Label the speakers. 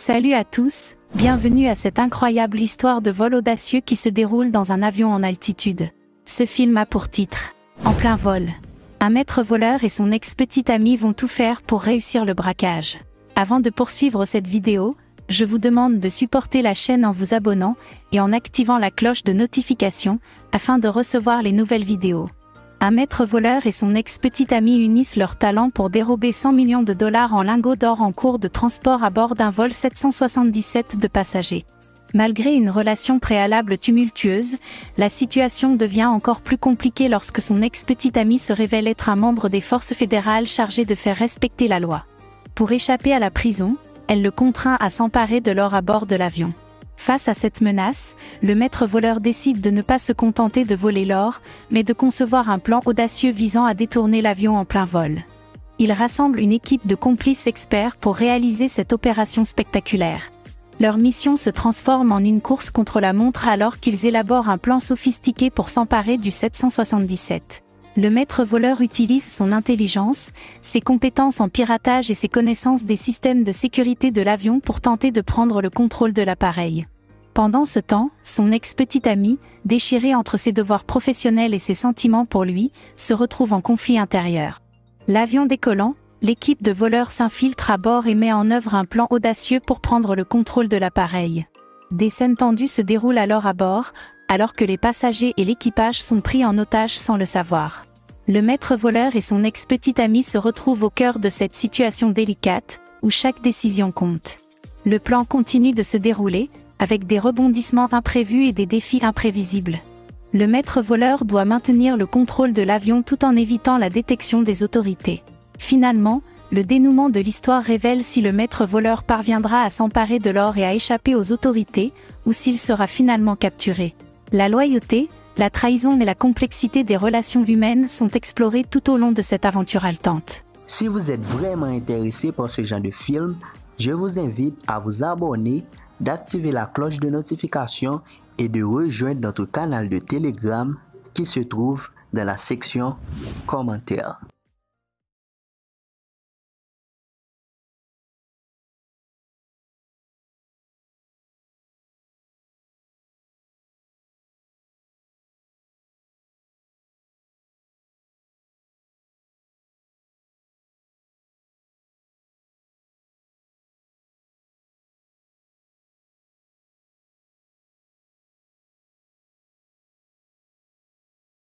Speaker 1: Salut à tous, bienvenue à cette incroyable histoire de vol audacieux qui se déroule dans un avion en altitude. Ce film a pour titre « En plein vol ». Un maître voleur et son ex-petite amie vont tout faire pour réussir le braquage. Avant de poursuivre cette vidéo, je vous demande de supporter la chaîne en vous abonnant et en activant la cloche de notification afin de recevoir les nouvelles vidéos. Un maître voleur et son ex-petite amie unissent leurs talents pour dérober 100 millions de dollars en lingots d'or en cours de transport à bord d'un vol 777 de passagers. Malgré une relation préalable tumultueuse, la situation devient encore plus compliquée lorsque son ex-petite amie se révèle être un membre des forces fédérales chargées de faire respecter la loi. Pour échapper à la prison, elle le contraint à s'emparer de l'or à bord de l'avion. Face à cette menace, le maître voleur décide de ne pas se contenter de voler l'or, mais de concevoir un plan audacieux visant à détourner l'avion en plein vol. Il rassemble une équipe de complices experts pour réaliser cette opération spectaculaire. Leur mission se transforme en une course contre la montre alors qu'ils élaborent un plan sophistiqué pour s'emparer du 777. Le maître voleur utilise son intelligence, ses compétences en piratage et ses connaissances des systèmes de sécurité de l'avion pour tenter de prendre le contrôle de l'appareil. Pendant ce temps, son ex-petite amie, déchirée entre ses devoirs professionnels et ses sentiments pour lui, se retrouve en conflit intérieur. L'avion décollant, l'équipe de voleurs s'infiltre à bord et met en œuvre un plan audacieux pour prendre le contrôle de l'appareil. Des scènes tendues se déroulent alors à bord, alors que les passagers et l'équipage sont pris en otage sans le savoir. Le maître voleur et son ex-petite amie se retrouvent au cœur de cette situation délicate, où chaque décision compte. Le plan continue de se dérouler, avec des rebondissements imprévus et des défis imprévisibles. Le maître voleur doit maintenir le contrôle de l'avion tout en évitant la détection des autorités. Finalement, le dénouement de l'histoire révèle si le maître voleur parviendra à s'emparer de l'or et à échapper aux autorités, ou s'il sera finalement capturé. La loyauté, la trahison et la complexité des relations humaines sont explorées tout au long de cette aventure haletante.
Speaker 2: Si vous êtes vraiment intéressé par ce genre de film, je vous invite à vous abonner, d'activer la cloche de notification et de rejoindre notre canal de Telegram qui se trouve dans la section commentaires.